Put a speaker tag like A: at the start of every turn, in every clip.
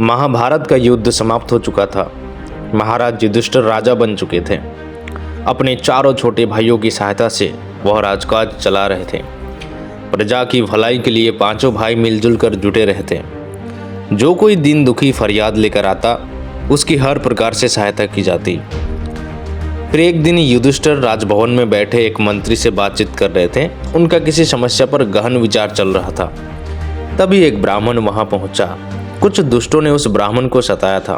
A: महाभारत का युद्ध समाप्त हो चुका था। महाराज युधिष्ठिर राजा बन चुके थे। अपने चारों छोटे भाइयों की सहायता से वह राजकाज चला रहे थे। प्रजा की भलाई के लिए पांचों भाई मिलजुल कर जुटे रहे थे। जो कोई दीन दुखी फरियाद लेकर आता, उसकी हर प्रकार से सहायता की जाती। फिर एक दिन युधिष्ठिर राजभवन में बैठे एक मंत्री से बातचीत कर रहे थे। उनका किसी समस्या पर गहन विचार चल रहा था। तभी एक ब्राह्मण वहां पहुंचा। कुछ दुष्टों ने उस ब्राह्मण को सताया था।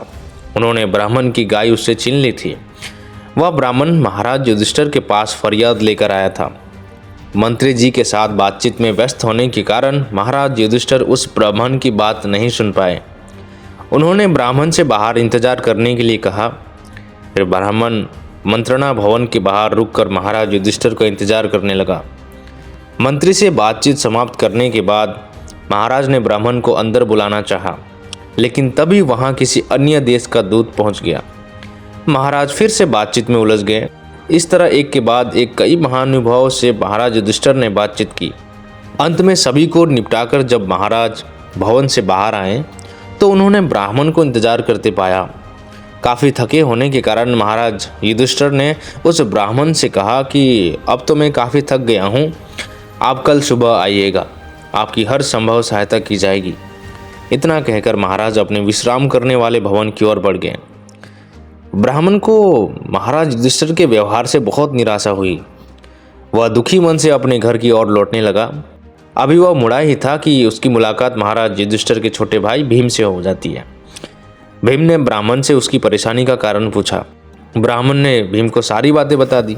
A: उन्होंने ब्राह्मण की गाय उससे छीन ली थी। वह ब्राह्मण महाराज युधिष्ठिर के पास फरियाद लेकर आया था। मंत्री जी के साथ बातचीत में व्यस्त होने के कारण महाराज युधिष्ठिर उस ब्राह्मण की बात नहीं सुन पाए। उन्होंने ब्राह्मण से बाहर इंतजार करने के लिए कहा। फिर ब्राह्मण मंत्रणा भवन के बाहर रुककर महाराज युधिष्ठिर का इंतजार करने लगा। मंत्री से बातचीत समाप्त करने के बाद महाराज ने ब्राह्मण को अंदर बुलाना चाहा, लेकिन तभी वहां किसी अन्य देश का दूत पहुंच गया। महाराज फिर से बातचीत में उलझ गए। इस तरह एक के बाद एक कई महानुभावों से महाराज युधिष्ठिर ने बातचीत की। अंत में सभी को निपटाकर जब महाराज भवन से बाहर आए तो उन्होंने ब्राह्मण को इंतजार करते पाया। काफ़ी थके होने के कारण महाराज युधिष्ठिर ने उस ब्राह्मण से कहा कि अब तो मैं काफ़ी थक गया हूँ, आप कल सुबह आइएगा, आपकी हर संभव सहायता की जाएगी। इतना कहकर महाराज अपने विश्राम करने वाले भवन की ओर बढ़ गए। ब्राह्मण को महाराज युधिष्ठिर के व्यवहार से बहुत निराशा हुई। वह दुखी मन से अपने घर की ओर लौटने लगा। अभी वह मुड़ा ही था कि उसकी मुलाकात महाराज युधिष्ठिर के छोटे भाई भीम से हो जाती है। भीम ने ब्राह्मण से उसकी परेशानी का कारण पूछा। ब्राह्मण ने भीम को सारी बातें बता दी।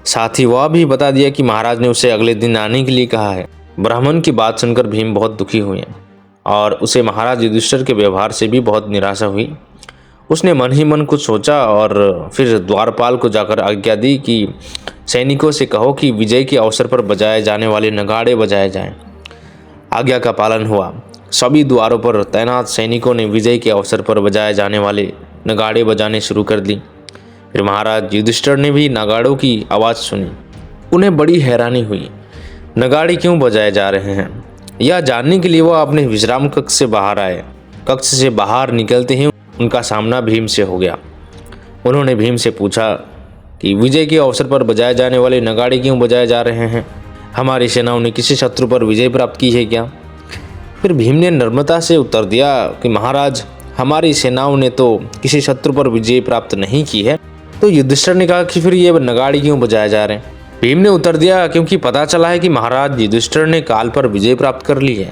A: साथ ही वह भी बता दिया कि महाराज ने उसे अगले दिन आने के लिए कहा है। ब्राह्मण की बात सुनकर भीम बहुत दुखी हुए और उसे महाराज युधिष्ठिर के व्यवहार से भी बहुत निराशा हुई। उसने मन ही मन कुछ सोचा और फिर द्वारपाल को जाकर आज्ञा दी कि सैनिकों से कहो कि विजय के अवसर पर बजाए जाने वाले नगाड़े बजाए जाएं। आज्ञा का पालन हुआ। सभी द्वारों पर तैनात सैनिकों ने विजय के अवसर पर बजाए जाने वाले नगाड़े बजाने शुरू कर दी। फिर महाराज युधिष्ठिर ने भी नगाड़ों की आवाज़ सुनी। उन्हें बड़ी हैरानी हुई। नगाड़े क्यों बजाए जा रहे हैं, यह जानने के लिए वह अपने विश्राम कक्ष से बाहर आए। कक्ष से बाहर निकलते ही उनका सामना भीम से हो गया। उन्होंने भीम से पूछा कि विजय के अवसर पर बजाए जाने वाले नगाड़े क्यों बजाए जा रहे हैं? हमारी सेनाओं ने किसी शत्रु पर विजय प्राप्त की है क्या? फिर भीम ने नम्रता से उत्तर दिया कि महाराज, हमारी सेनाओं ने तो किसी शत्रु पर विजय प्राप्त नहीं की है। तो युधिष्ठिर ने कहा कि फिर ये नगाड़े क्यों बजाए जा रहे हैं? भीम ने उत्तर दिया, क्योंकि पता चला है कि महाराज युधिष्ठिर ने काल पर विजय प्राप्त कर ली है।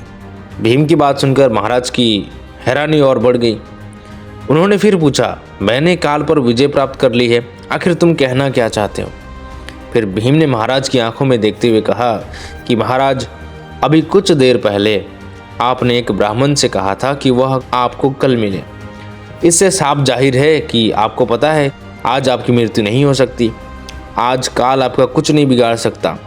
A: भीम की बात सुनकर महाराज की हैरानी और बढ़ गई। उन्होंने फिर पूछा, मैंने काल पर विजय प्राप्त कर ली है, आखिर तुम कहना क्या चाहते हो? फिर भीम ने महाराज की आंखों में देखते हुए कहा कि महाराज, अभी कुछ देर पहले आपने एक ब्राह्मण से कहा था कि वह आपको कल मिले। इससे साफ जाहिर है कि आपको पता है आज आपकी मृत्यु नहीं हो सकती। आज काल आपका कुछ नहीं बिगाड़ सकता।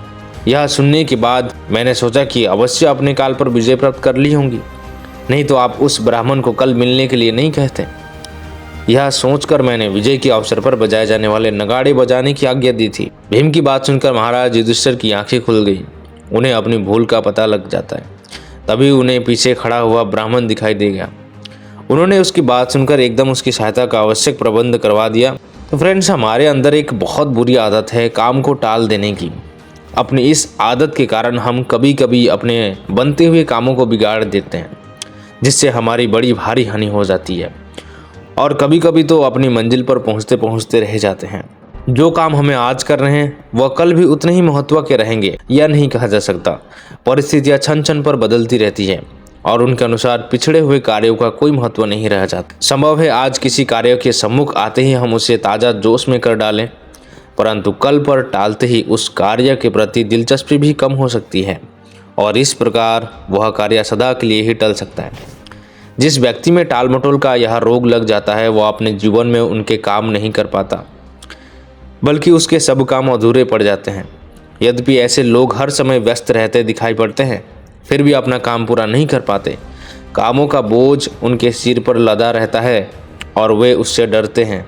A: यह सुनने के बाद मैंने सोचा कि अवश्य अपने काल पर विजय प्राप्त कर ली होंगी, नहीं तो आप उस ब्राह्मण को कल मिलने के लिए नहीं कहते। यह सोचकर मैंने विजय के अवसर पर बजाए जाने वाले नगाड़े बजाने की आज्ञा दी थी। भीम की बात सुनकर महाराज युधिष्ठिर की आंखें खुल गई। उन्हें अपनी भूल का पता लग जाता है। तभी उन्हें पीछे खड़ा हुआ ब्राह्मण दिखाई दे गया। उन्होंने उसकी बात सुनकर एकदम उसकी सहायता का आवश्यक प्रबंध करवा दिया। तो फ्रेंड्स, हमारे अंदर एक बहुत बुरी आदत है काम को टाल देने की। अपनी इस आदत के कारण हम कभी कभी अपने बनते हुए कामों को बिगाड़ देते हैं, जिससे हमारी बड़ी भारी हानि हो जाती है और कभी कभी तो अपनी मंजिल पर पहुंचते पहुंचते रह जाते हैं। जो काम हमें आज कर रहे हैं वह कल भी उतने ही महत्व के रहेंगे, यह नहीं कहा जा सकता। परिस्थितियां क्षण क्षण पर बदलती रहती है और उनके अनुसार पिछड़े हुए कार्यों का कोई महत्व नहीं रह जाता। संभव है आज किसी कार्य के सम्मुख आते ही हम उसे ताज़ा जोश में कर डालें, परंतु कल पर टालते ही उस कार्य के प्रति दिलचस्पी भी कम हो सकती है और इस प्रकार वह कार्य सदा के लिए ही टल सकता है। जिस व्यक्ति में टाल मटोल का यह रोग लग जाता है वह अपने जीवन में उनके काम नहीं कर पाता, बल्कि उसके सब काम अधूरे पड़ जाते हैं। यद्यपि ऐसे लोग हर समय व्यस्त रहते दिखाई पड़ते हैं, फिर भी अपना काम पूरा नहीं कर पाते। कामों का बोझ उनके सिर पर लदा रहता है और वे उससे डरते हैं,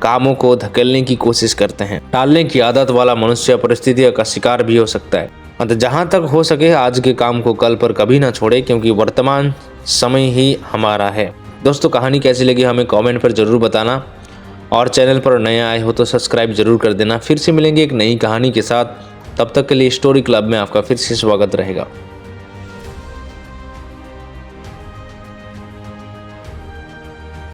A: कामों को धकेलने की कोशिश करते हैं। टालने की आदत वाला मनुष्य परिस्थितियों का शिकार भी हो सकता है। अतः जहाँ तक हो सके आज के काम को कल पर कभी ना छोड़े, क्योंकि वर्तमान समय ही हमारा है। दोस्तों कहानी कैसी लगी हमें कमेंट पर ज़रूर बताना, और चैनल पर नए आए हो तो सब्सक्राइब जरूर कर देना। फिर से मिलेंगे एक नई कहानी के साथ, तब तक के लिए स्टोरी क्लब में आपका फिर से स्वागत रहेगा।